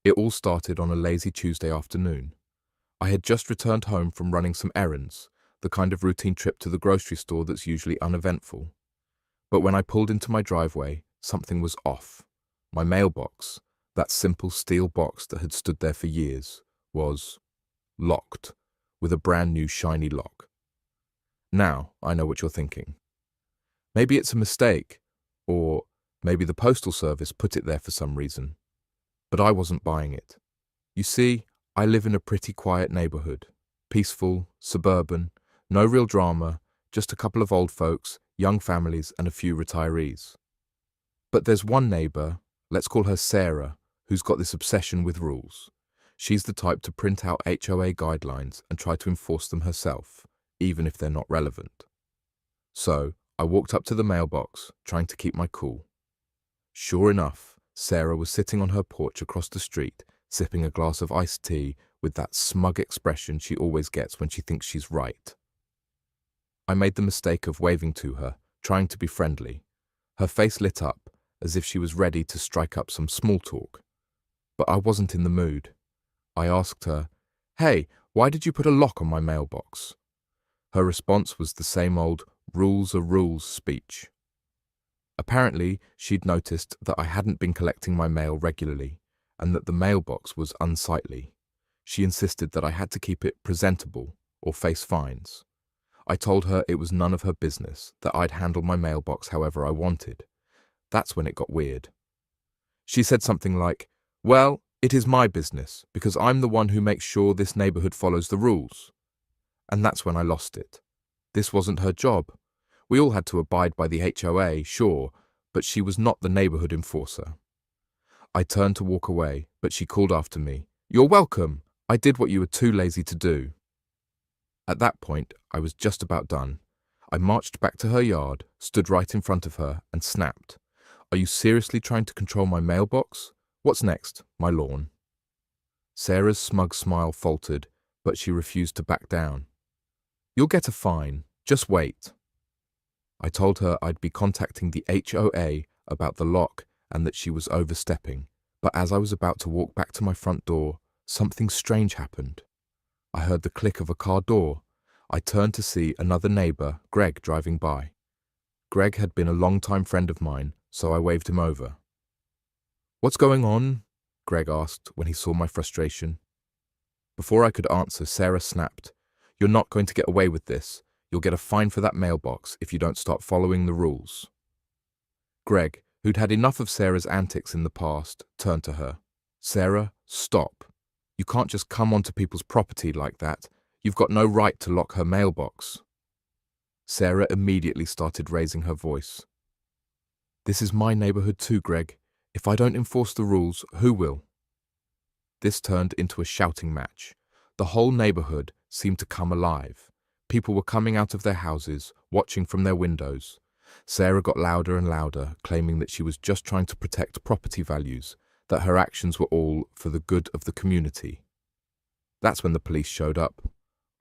It all started on a lazy Tuesday afternoon. I had just returned home from running some errands, the kind of routine trip to the grocery store that's usually uneventful. But when I pulled into my driveway, something was off. My mailbox, that simple steel box that had stood there for years, was locked, with a brand new shiny lock. Now I know what you're thinking. Maybe it's a mistake, or maybe the postal service put it there for some reason. But I wasn't buying it. You see, I live in a pretty quiet neighborhood. Peaceful, suburban, no real drama, just a couple of old folks, young families, and a few retirees. But there's one neighbor, let's call her Sarah, who's got this obsession with rules. She's the type to print out HOA guidelines and try to enforce them herself, even if they're not relevant. So, I walked up to the mailbox, trying to keep my cool. Sure enough, Sarah was sitting on her porch across the street, sipping a glass of iced tea with that smug expression she always gets when she thinks she's right. I made the mistake of waving to her, trying to be friendly. Her face lit up, as if she was ready to strike up some small talk. But I wasn't in the mood. I asked her, "Hey, why did you put a lock on my mailbox?" Her response was the same old rules are rules speech. Apparently, she'd noticed that I hadn't been collecting my mail regularly, and that the mailbox was unsightly. She insisted that I had to keep it presentable or face fines. I told her it was none of her business, that I'd handle my mailbox however I wanted. That's when it got weird. She said something like, "Well, it is my business, because I'm the one who makes sure this neighborhood follows the rules." And that's when I lost it. This wasn't her job. We all had to abide by the HOA, sure, but she was not the neighborhood enforcer. I turned to walk away, but she called after me, "You're welcome. I did what you were too lazy to do." At that point, I was just about done. I marched back to her yard, stood right in front of her, and snapped. "Are you seriously trying to control my mailbox? What's next? My lawn?" Sarah's smug smile faltered, but she refused to back down. "You'll get a fine. Just wait." I told her I'd be contacting the HOA about the lock and that she was overstepping, but as I was about to walk back to my front door, something strange happened. I heard the click of a car door. I turned to see another neighbor, Greg, driving by. Greg had been a long-time friend of mine, so I waved him over. "What's going on?" Greg asked when he saw my frustration. Before I could answer, Sarah snapped, "You're not going to get away with this. You'll get a fine for that mailbox if you don't start following the rules." Greg, who'd had enough of Sarah's antics in the past, turned to her. "Sarah, stop. You can't just come onto people's property like that. You've got no right to lock her mailbox." Sarah immediately started raising her voice. "This is my neighborhood too, Greg. If I don't enforce the rules, who will?" This turned into a shouting match. The whole neighborhood seemed to come alive. People were coming out of their houses, watching from their windows. Sarah got louder and louder, claiming that she was just trying to protect property values, that her actions were all for the good of the community. That's when the police showed up.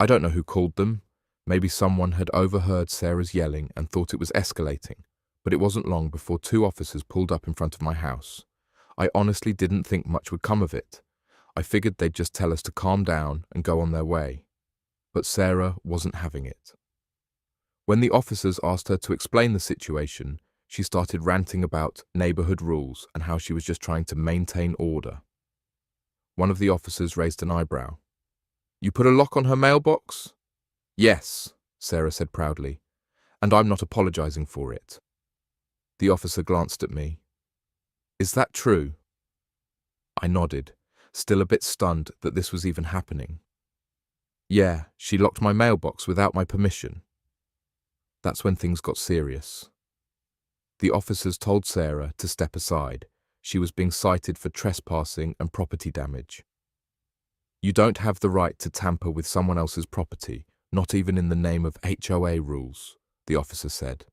I don't know who called them. Maybe someone had overheard Sarah's yelling and thought it was escalating, but it wasn't long before 2 officers pulled up in front of my house. I honestly didn't think much would come of it. I figured they'd just tell us to calm down and go on their way. But Sarah wasn't having it. When the officers asked her to explain the situation, she started ranting about neighborhood rules and how she was just trying to maintain order. One of the officers raised an eyebrow. "You put a lock on her mailbox?" "Yes," Sarah said proudly, "and I'm not apologizing for it." The officer glanced at me. "Is that true?" I nodded, still a bit stunned that this was even happening. "Yeah, she locked my mailbox without my permission." That's when things got serious. The officers told Sarah to step aside. She was being cited for trespassing and property damage. "You don't have the right to tamper with someone else's property, not even in the name of HOA rules," the officer said.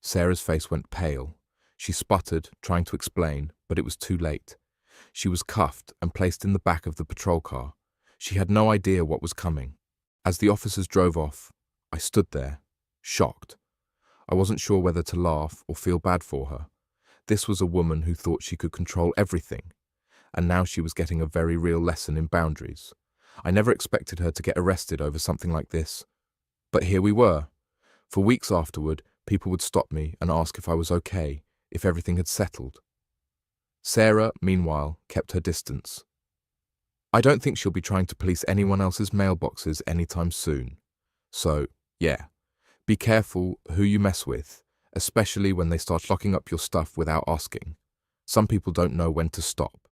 Sarah's face went pale. She sputtered, trying to explain, but it was too late. She was cuffed and placed in the back of the patrol car. She had no idea what was coming. As the officers drove off, I stood there, shocked. I wasn't sure whether to laugh or feel bad for her. This was a woman who thought she could control everything. and now she was getting a very real lesson in boundaries. I never expected her to get arrested over something like this. But here we were. For weeks afterward, people would stop me and ask if I was okay, if everything had settled. Sarah, meanwhile, kept her distance. I don't think she'll be trying to police anyone else's mailboxes anytime soon. So, yeah, be careful who you mess with, especially when they start locking up your stuff without asking. Some people don't know when to stop.